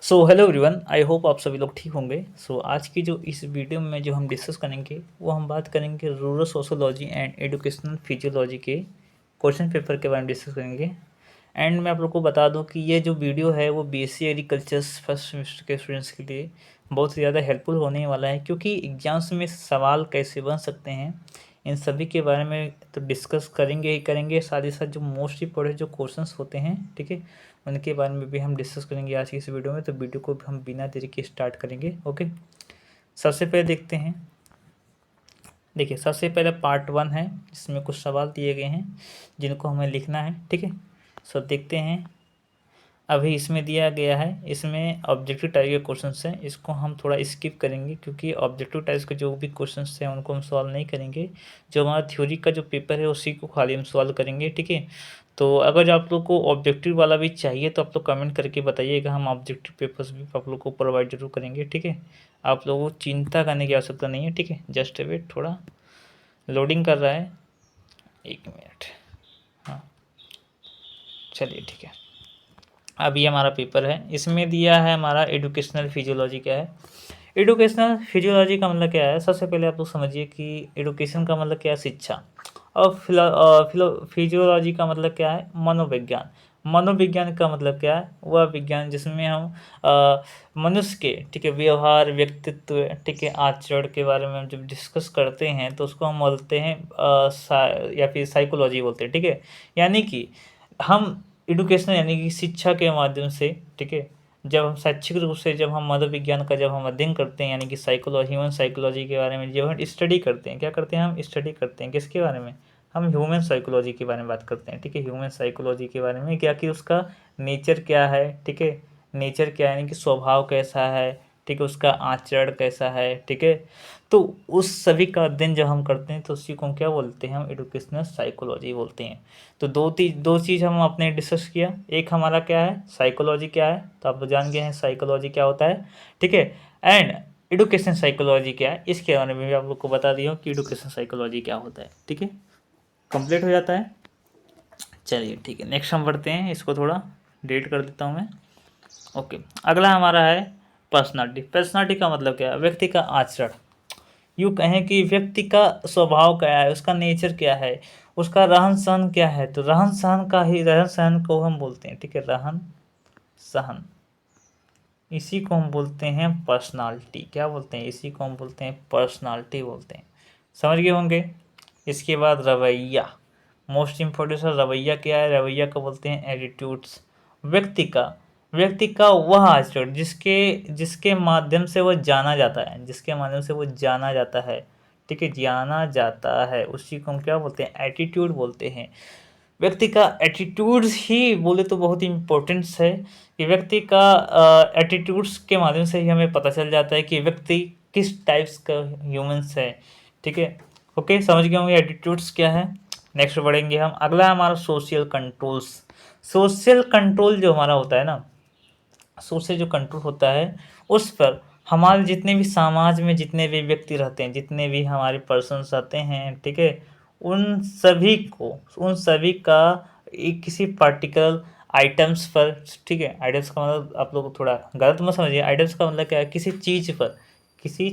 So hello everyone, I hope आप सभी लोग ठीक होंगे। आज की जो इस वीडियो में जो हम डिस्कस करेंगे वो हम बात करेंगे rural sociology and educational physiology के क्वेश्चन पेपर के बारे में डिस्कस करेंगे। एंड मैं आप लोग को बता दूं कि ये जो वीडियो है वो बीएससी एग्रीकल्चर्स फर्स्ट सेमेस्टर के स्टूडेंट्स के लिए बहुत ज़्यादा हेल्पफुल होने वाला है, क्योंकि एग्जाम्स में सवाल कैसे बन सकते हैं इन सभी के बारे में तो डिस्कस करेंगे ही करेंगे। साथ ही साथ जो मोस्ट इंपॉर्टेंट जो क्वेश्चंस होते हैं, ठीक है, उनके बारे में भी हम डिस्कस करेंगे आज की इस वीडियो में। तो वीडियो को हम बिना देरी के स्टार्ट करेंगे। ओके, सबसे पहले देखते हैं। देखिए, सबसे पहले पार्ट 1 है, जिसमें कुछ सवाल दिए गए हैं जिनको हमें लिखना है, ठीक है। देखते हैं। अभी इसमें दिया गया है, इसमें ऑब्जेक्टिव टाइप के क्वेश्चंस हैं, इसको हम थोड़ा स्किप करेंगे क्योंकि ऑब्जेक्टिव टाइप के जो भी क्वेश्चंस हैं उनको हम सॉल्व नहीं करेंगे। जो हमारा थ्योरी का जो पेपर है उसी को खाली हम सॉल्व करेंगे, ठीक है। तो अगर आप लोग को ऑब्जेक्टिव वाला भी चाहिए तो आप लोग कमेंट करके बताइएगा, हम ऑब्जेक्टिव पेपर्स भी आप लोग को प्रोवाइड जरूर करेंगे, ठीक है। आप लोगों को चिंता करने की आवश्यकता नहीं है, ठीक है। जस्ट वेट, थोड़ा लोडिंग कर रहा है, 1 मिनट। हाँ, चलिए ठीक है। अभी हमारा पेपर है, इसमें दिया है हमारा एजुकेशनल फिजियोलॉजी क्या है। एजुकेशनल फिजियोलॉजी का मतलब क्या है, सबसे पहले आप लोग समझिए कि एजुकेशन का मतलब क्या है, शिक्षा। और फिजियोलॉजी का मतलब क्या है, मनोविज्ञान। मनोविज्ञान का मतलब क्या है, वह विज्ञान जिसमें हम मनुष्य के, ठीक है, व्यवहार, व्यक्तित्व, ठीक है, आचरण के बारे में हम जब डिस्कस करते हैं तो उसको हम बोलते हैं या फिर साइकोलॉजी बोलते हैं, ठीक है। यानी कि हम एडुकेशन यानी कि शिक्षा के माध्यम से, ठीक है, जब हम शैक्षिक रूप से जब हम मनोविज्ञान का जब हम अध्ययन करते हैं, यानी कि साइकोलॉजी, ह्यूमन साइकोलॉजी के बारे में जब हम स्टडी करते हैं, क्या करते हैं, हम स्टडी करते हैं किसके बारे में, हम ह्यूमन साइकोलॉजी के बारे में बात करते हैं, ठीक है। ह्यूमन साइकोलॉजी के बारे में क्या कि उसका नेचर क्या है, ठीक है, नेचर क्या है यानी कि स्वभाव कैसा है, ठीक है, उसका आचरण कैसा है, ठीक है। तो उस सभी का अध्ययन जब हम करते हैं तो उसी को हम क्या बोलते हैं, हम एडुकेशनल साइकोलॉजी बोलते हैं। तो दो चीज़ हम आपने डिस्कस किया, एक हमारा क्या है, साइकोलॉजी क्या है, तो आप जान गए हैं साइकोलॉजी क्या होता है, ठीक है। एंड एडुकेशन साइकोलॉजी क्या है, इसके बारे में भी आप लोग को बता दिया कि एडुकेशन साइकोलॉजी क्या होता है, ठीक है। कंप्लीट हो जाता है। चलिए ठीक है, नेक्स्ट हम बढ़ते हैं, इसको थोड़ा डिलीट कर देता हूँ मैं। ओके, अगला हमारा है पर्सनालिटी। पर्सनालिटी का मतलब क्या है, व्यक्ति का आचरण। यूँ कहें कि व्यक्ति का स्वभाव क्या है, उसका नेचर क्या है, उसका रहन सहन क्या है। तो रहन सहन को हम बोलते हैं, ठीक है, रहन सहन, इसी को हम बोलते हैं पर्सनालिटी। क्या बोलते हैं, इसी को हम बोलते हैं पर्सनालिटी बोलते हैं। समझ गए होंगे। इसके बाद रवैया, मोस्ट इम्पोर्टेंट सर, रवैया क्या है, रवैया को बोलते हैं एटीट्यूड्स। व्यक्ति का वह आचरण जिसके जिसके माध्यम से वह जाना जाता है, जिसके माध्यम से वो जाना जाता है, ठीक है, जाना जाता है, उसी को हम क्या बोलते हैं, एटीट्यूड बोलते हैं। व्यक्ति का एटीट्यूड्स ही बोले तो बहुत इम्पोर्टेंस है कि व्यक्ति का एटीट्यूड्स के माध्यम से ही हमें पता चल जाता है कि व्यक्ति किस टाइप्स का ह्यूमंस है, ठीक है। ओके, समझ गए होंगे एटीट्यूड्स क्या है। नेक्स्ट बढ़ेंगे हम, अगला हमारा सोशल कंट्रोल्स। सोशल कंट्रोल जो हमारा होता है ना, सोशल जो कंट्रोल होता है उस पर हमारे जितने भी समाज में जितने भी व्यक्ति रहते हैं, जितने भी हमारे पर्सन्स रहते हैं, ठीक है, उन सभी का एक किसी पर्टिकुलर आइटम्स पर, ठीक है, आइटम्स का मतलब आप लोग थोड़ा गलत मत समझिए, आइटम्स का मतलब क्या है, किसी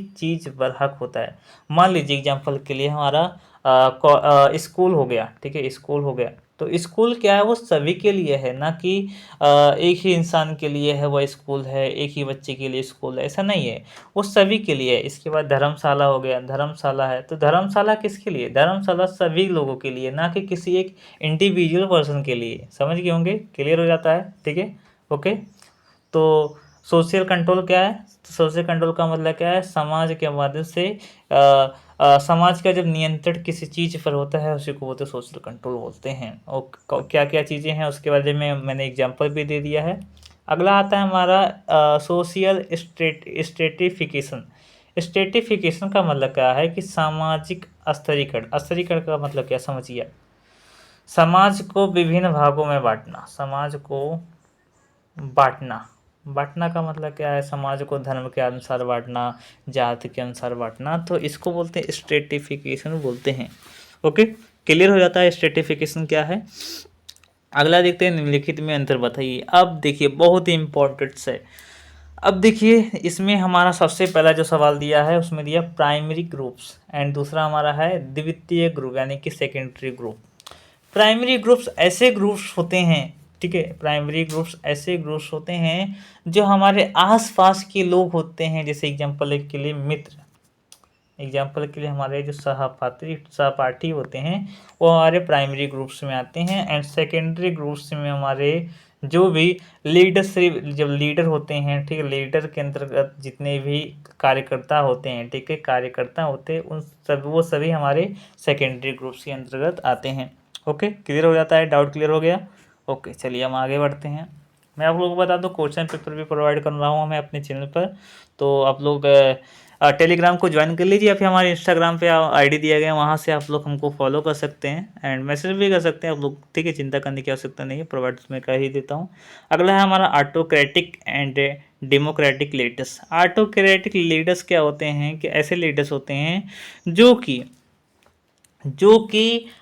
चीज़ पर हक होता है। मान लीजिए एग्जांपल के लिए हमारा स्कूल हो गया, ठीक है, स्कूल हो गया। तो स्कूल क्या है, वो सभी के लिए है, ना कि एक ही इंसान के लिए है वह स्कूल है, एक ही बच्चे के लिए स्कूल है, ऐसा नहीं है, वो सभी के लिए है। इसके बाद धर्मशाला हो गया, धर्मशाला है तो धर्मशाला किसके लिए, धर्मशाला सभी लोगों के लिए, ना कि किसी एक इंडिविजुअल पर्सन के लिए। समझ गए होंगे, क्लियर हो जाता है, ठीक है। ओके, तो सोशल कंट्रोल क्या है, तो सोशल कंट्रोल का मतलब क्या है, समाज के माध्यम से समाज का जब नियंत्रण किसी चीज़ पर होता है उसी को बोलते हैं सोशल कंट्रोल बोलते हैं। और क्या क्या चीज़ें हैं उसके बारे में मैंने एग्जांपल भी दे दिया है। अगला आता है हमारा सोशल स्ट्रेटिफिकेशन। स्ट्रेटिफिकेशन का मतलब क्या है कि सामाजिक स्तरीकरण। स्तरीकरण का मतलब क्या समझिए, समाज को विभिन्न भागों में बांटना, समाज को बांटना। बांटना का मतलब क्या है, समाज को धर्म के अनुसार बांटना, जाति के अनुसार बांटना, तो इसको बोलते हैं स्ट्रेटिफिकेशन बोलते हैं। ओके, क्लियर हो जाता है स्ट्रेटिफिकेशन क्या है। अगला देखते हैं, निम्नलिखित में अंतर बताइए। अब देखिए बहुत ही इंपॉर्टेंट है, अब देखिए इसमें हमारा सबसे पहला जो सवाल दिया है उसमें दिया प्राइमरी ग्रुप्स एंड दूसरा हमारा है द्वितीय ग्रुप यानी कि सेकेंडरी ग्रुप। प्राइमरी ग्रुप्स ऐसे ग्रुप्स होते हैं, ठीक है, प्राइमरी ग्रुप्स ऐसे ग्रुप्स होते हैं जो हमारे आसपास के लोग होते हैं, जैसे एग्जांपल के लिए मित्र, एग्जाम्पल के लिए हमारे जो सहपाठी होते हैं वो हमारे प्राइमरी ग्रुप्स में आते हैं। एंड सेकेंडरी ग्रुप्स में हमारे जो भी लीडरशिप, जब लीडर होते हैं, ठीक है, लीडर के अंतर्गत जितने भी कार्यकर्ता होते हैं, ठीक है, कार्यकर्ता होते हैं उन सब वो सभी हमारे सेकेंडरी ग्रुप्स के अंतर्गत आते हैं। ओके, क्लियर हो जाता है, डाउट क्लियर हो गया। ओके चलिए हम आगे बढ़ते हैं। मैं आप लोगों को बता दूं क्वेश्चन पेपर भी प्रोवाइड कर रहा हूँ मैं अपने चैनल पर, तो आप लोग टेलीग्राम को ज्वाइन कर लीजिए या फिर हमारे इंस्टाग्राम पे आईडी दिया गया है, वहाँ से आप लोग हमको फॉलो कर सकते हैं एंड मैसेज भी कर सकते हैं आप लोग, ठीक है, चिंता करने की आवश्यकता नहीं है, प्रोवाइड मैं कर ही देता हूँ। अगला है हमारा autocratic and democratic leaders. Autocratic leaders क्या होते हैं कि ऐसे लीडर्स होते हैं जो कि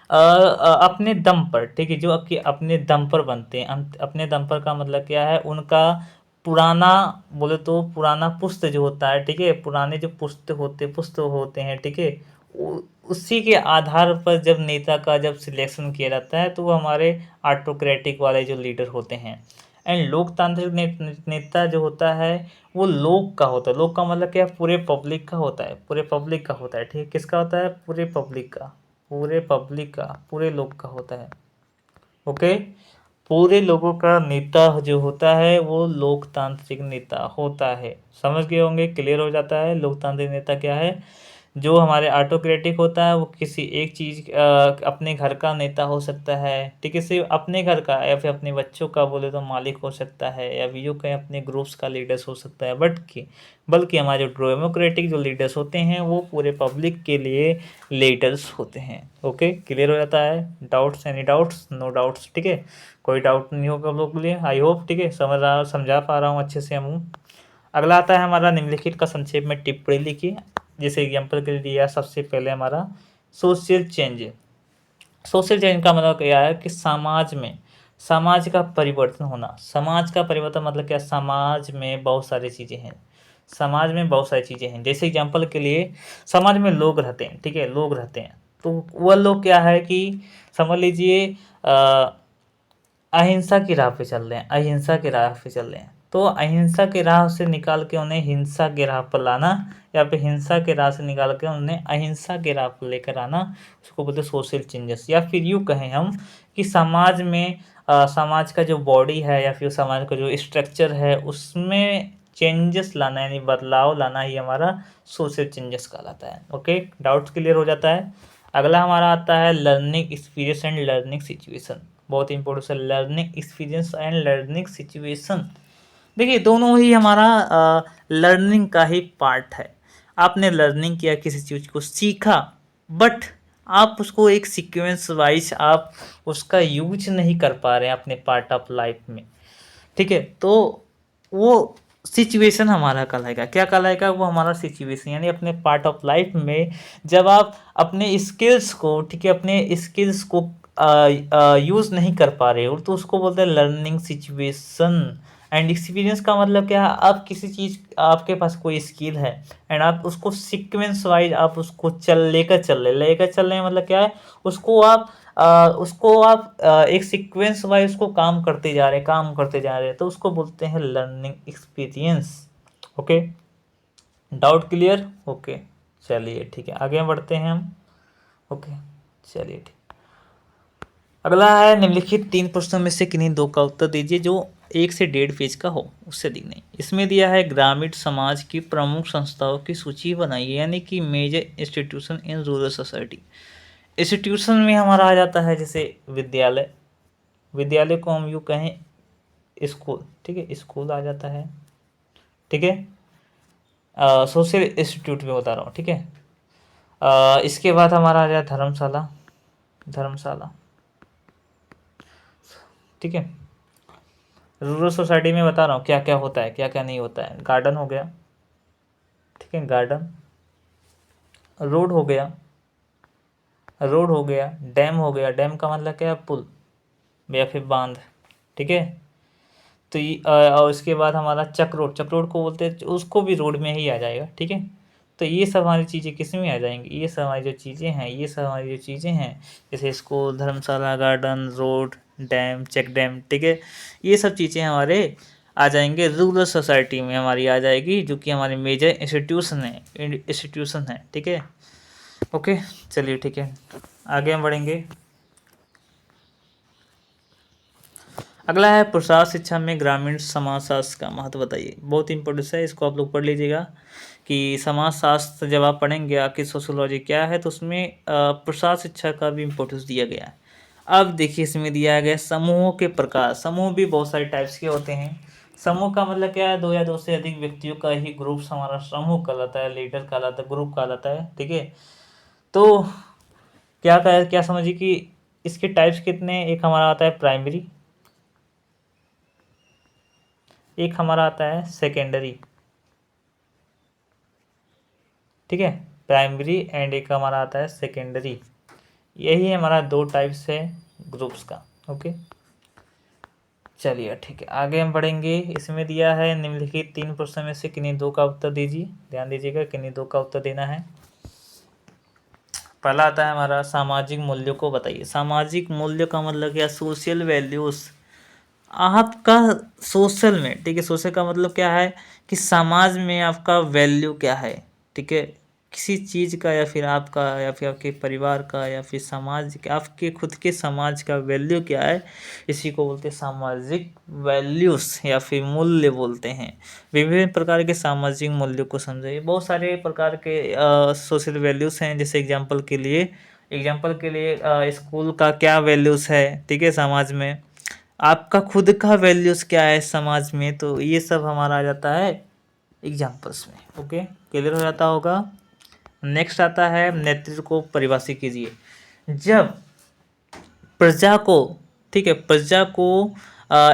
अपने दम पर, ठीक है, जो कि अपने दम पर बनते हैं। अपने दम पर का मतलब क्या है, उनका पुराना, बोले तो पुराना पुस्त जो होता है, ठीक है, पुराने जो पुस्त होते हैं, ठीक है, उसी के आधार पर जब नेता का जब सिलेक्शन किया जाता है तो वो हमारे ऑटोक्रेटिक वाले जो लीडर होते हैं। एंड लोकतांत्रिक नेता जो होता है वो लोग का होता है। लोग का मतलब क्या है, पूरे पब्लिक का होता है, पूरे पब्लिक का होता है, ठीक है, किसका होता है, पूरे पब्लिक का, पूरे पब्लिक का, पूरे लोग का होता है। ओके, पूरे लोगों का नेता जो होता है वो लोकतांत्रिक नेता होता है। समझ गए होंगे, क्लियर हो जाता है लोकतांत्रिक नेता क्या है। जो हमारे ऑटोक्रेटिक होता है वो किसी एक चीज़, अपने घर का नेता हो सकता है, ठीक है, सिर्फ अपने घर का या फिर अपने बच्चों का बोले तो मालिक हो सकता है, या भी जो कहीं अपने ग्रुप्स का लीडर्स हो सकता है, बल्कि हमारे जो डेमोक्रेटिक जो लीडर्स होते हैं वो पूरे पब्लिक के लिए लीडर्स होते हैं। ओके, क्लियर हो जाता है, doubts, any doubts, no doubts, ठीक है, कोई डाउट नहीं होगा आप लोग के लिए, आई होप, ठीक है, समझा पा रहा हूँ अच्छे से हम। अगला आता है हमारा निम्नलिखित का संक्षेप में टिप्पणी लिखिए। जैसे एग्जाम्पल के लिए दिया सबसे पहले हमारा सोशल चेंज। सोशल चेंज का मतलब क्या है कि समाज का परिवर्तन होना। समाज का परिवर्तन मतलब क्या, समाज में बहुत सारी चीज़ें हैं, समाज में बहुत सारी चीज़ें हैं। जैसे एग्जाम्पल के लिए समाज में लोग रहते हैं, ठीक है, लोग रहते हैं, तो वह लोग क्या है कि समझ लीजिए अहिंसा की राह पे चल रहे हैं, अहिंसा की राह पे चल रहे हैं, तो अहिंसा की राह से निकाल के उन्हें हिंसा की राह पर लाना, या फिर हिंसा की राह से निकाल के उन्हें अहिंसा की राह पर लेकर आना, उसको बोलते हैं सोशल चेंजेस। या फिर यूँ कहें हम कि समाज में समाज का जो बॉडी है या फिर समाज का जो स्ट्रक्चर है उसमें चेंजेस लाना यानी बदलाव लाना ही हमारा सोशल चेंजेस कहलाता है। ओके, डाउट्स क्लियर हो जाता है। अगला हमारा आता है learning experience and learning situation. बहुत इंपॉर्टेंट है learning experience and learning situation. देखिए दोनों ही हमारा लर्निंग का ही पार्ट है। आपने लर्निंग किया, किसी चीज़ को सीखा, बट आप उसको एक सीक्वेंस वाइज आप उसका यूज नहीं कर पा रहे हैं अपने पार्ट ऑफ लाइफ में, ठीक है, तो वो सिचुएशन हमारा कहलाएगा। क्या कहलाएगा, वो हमारा सिचुएशन यानी अपने पार्ट ऑफ लाइफ में जब आप अपने स्किल्स को, ठीक है, अपने स्किल्स को यूज़ नहीं कर पा रहे हो तो उसको बोलते हैं लर्निंग सिचुएशन। एंड एक्सपीरियंस का मतलब क्या है, आप किसी चीज़, आपके पास कोई स्किल है एंड आप उसको सीक्वेंस वाइज आप उसको लेकर चल रहे हैं, मतलब क्या है, उसको आप एक सीक्वेंस वाइज उसको काम करते जा रहे हैं, तो उसको बोलते हैं learning experience. Okay, doubt clear. Okay चलिए ठीक है, आगे बढ़ते हैं हम। ओके चलिए ठीक। अगला है निम्नलिखित 3 प्रश्नों में से किन्हीं 2 का उत्तर दीजिए जो 1 से 1.5 पेज का हो, उससे अधिक नहीं। इसमें दिया है ग्रामीण समाज की प्रमुख संस्थाओं की सूची बनाइए, यानी कि major institution in rural society. Institution में हमारा आ जाता है जैसे विद्यालय, विद्यालय को हम यूँ कहें स्कूल, ठीक है, स्कूल आ जाता है, ठीक है, सोशल इंस्टीट्यूट में बता रहा हूँ, ठीक है। इसके बाद हमारा आ जाए धर्मशाला, धर्मशाला, ठीक है। रूरल सोसाइटी में बता रहा हूँ क्या क्या होता है, क्या क्या नहीं होता है। गार्डन हो गया, ठीक है, गार्डन, रोड हो गया, रोड हो गया, डैम हो गया, डैम का मतलब क्या है, पुल या फिर बांध, ठीक है। तो और उसके बाद हमारा चक्रोड, चक्रोड को बोलते हैं, उसको भी रोड में ही आ जाएगा, ठीक है। तो ये सब हमारी चीज़ें किस में आ जाएंगी, ये सब हमारी जो चीज़ें हैं, ये सब हमारी जो चीज़ें हैं, जैसे स्कूल, धर्मशाला, garden, road, dam, check dam, ठीक है, ये सब चीज़ें हमारे आ जाएंगे रूरल सोसाइटी में, हमारी आ जाएगी, जो कि हमारे मेजर इंस्टीट्यूशन है, ठीक है। ओके, चलिए ठीक है, आगे हम बढ़ेंगे। अगला है प्रसार शिक्षा में ग्रामीण समाजशास्त्र का महत्व बताइए। बहुत इंपॉर्टेंट है, इसको आप लोग पढ़ लीजिएगा कि समाजशास्त्र जब आप पढ़ेंगे आखिर सोशोलॉजी क्या है, तो उसमें प्रसार शिक्षा का भी इम्पोर्टेंस दिया गया है। अब देखिए इसमें दिया गया समूहों के प्रकार। समूह भी बहुत सारे टाइप्स के होते हैं। समूह का मतलब क्या है, दो या दो से अधिक व्यक्तियों का ही ग्रुप हमारा समूह कहलाता है, लीडर कहलाता है, ग्रुप कहलाता है, ठीक है। तो क्या समझिए कि इसके टाइप्स कितने, एक हमारा आता है प्राइमरी, एक हमारा आता है सेकेंडरी, ठीक है, प्राइमरी एंड एक हमारा आता है सेकेंडरी। यही हमारा दो टाइप्स है ग्रुप्स का। ओके, चलिए ठीक है, आगे हम बढ़ेंगे। इसमें दिया है निम्नलिखित 3 प्रश्न में से किन्हीं दो का उत्तर दीजिए। ध्यान दीजिएगा, किन्हीं दो का उत्तर देना है। पहला आता है हमारा सामाजिक मूल्यों को बताइए। सामाजिक मूल्य का मतलब क्या, सोशल वैल्यूज। आपका सोशल में, ठीक है, सोशल का मतलब क्या है कि समाज में आपका वैल्यू क्या है, ठीक है, किसी चीज़ का, या फिर आपका, या फिर आपके परिवार का, या फिर समाज का, आपके खुद के समाज का वैल्यू क्या है, इसी को बोलते हैं सामाजिक वैल्यूज या फिर मूल्य बोलते हैं। विभिन्न प्रकार के सामाजिक मूल्यों को समझिए। बहुत सारे प्रकार के सोशल वैल्यूज हैं, जैसे एग्जाम्पल के लिए स्कूल का क्या वैल्यूज है, ठीक है, समाज में आपका खुद का वैल्यूज़ क्या है समाज में, तो ये सब हमारा आ जाता है एग्जाम्पल्स में। ओके, क्लियर हो जाता होगा। नेक्स्ट आता है नेतृत्व को परिभाषित कीजिए। जब प्रजा को, ठीक है, प्रजा को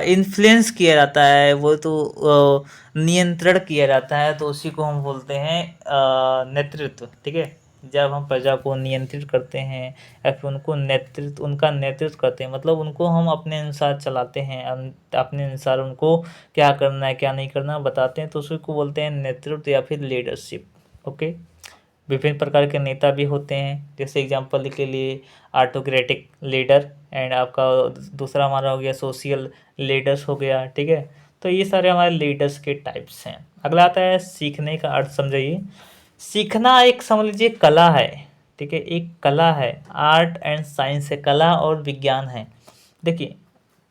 इन्फ्लुएंस किया जाता है, वो तो नियंत्रण किया जाता है, तो उसी को हम बोलते हैं नेतृत्व, ठीक है। जब हम प्रजा को नियंत्रित करते हैं या फिर उनका नेतृत्व करते हैं, मतलब उनको हम अपने अनुसार चलाते हैं, अपने अनुसार उनको क्या करना है क्या नहीं करना बताते हैं, तो उसी को बोलते हैं नेतृत्व या फिर लीडरशिप। ओके, विभिन्न प्रकार के नेता भी होते हैं, जैसे एग्जाम्पल के लिए ऑटोक्रेटिक लीडर एंड आपका दूसरा हमारा हो गया सोशल लीडर्स हो गया, ठीक है। तो ये सारे हमारे लीडर्स के टाइप्स हैं। अगला आता है सीखने का अर्थ समझिए। सीखना एक समझ लीजिए कला है, ठीक है, एक कला है, आर्ट एंड साइंस है, कला और विज्ञान है। देखिए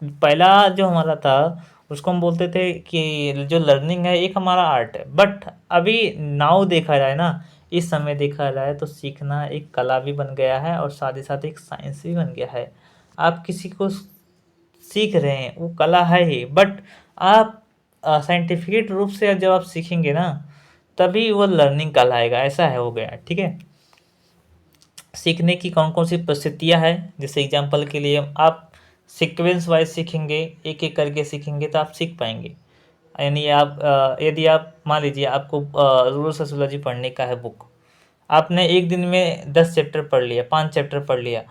पहला जो हमारा था उसको हम बोलते थे कि जो लर्निंग है एक हमारा आर्ट है, बट अभी नाउ देखा जाए ना, इस समय देखा जाए तो सीखना एक कला भी बन गया है और साथ ही साथ एक साइंस भी बन गया है। आप किसी को सीख रहे हैं वो कला है ही, बट आप साइंटिफिक रूप से जब आप सीखेंगे ना तभी वो लर्निंग कहलाएगा, ऐसा है, हो गया, ठीक है। सीखने की कौन कौन सी परिस्थितियाँ हैं, जैसे एग्जांपल के लिए आप सीक्वेंस वाइज सीखेंगे, एक एक करके सीखेंगे तो आप सीख पाएंगे। यानी आप यदि आप मान लीजिए आपको रूरल सोशियोलॉजी पढ़ने का है बुक, आपने एक दिन में 10 चैप्टर पढ़ लिया, 5 चैप्टर पढ़ लिया,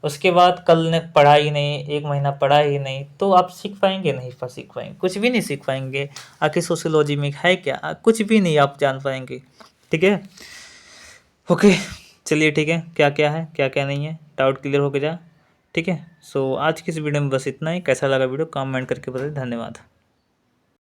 उसके बाद कल ने पढ़ा ही नहीं, एक महीना पढ़ा ही नहीं, तो आप सीख पाएंगे नहीं, सीख पाएंगे, कुछ भी नहीं सीख पाएंगे। आखिर सोशियोलॉजी में है क्या, कुछ भी नहीं आप जान पाएंगे, ठीक है। ओके, चलिए ठीक है, क्या क्या है क्या क्या नहीं है, डाउट क्लियर हो गया, ठीक है। सो आज की इस वीडियो में बस इतना ही। कैसा लगा वीडियो कमेंट करके बताइए। धन्यवाद।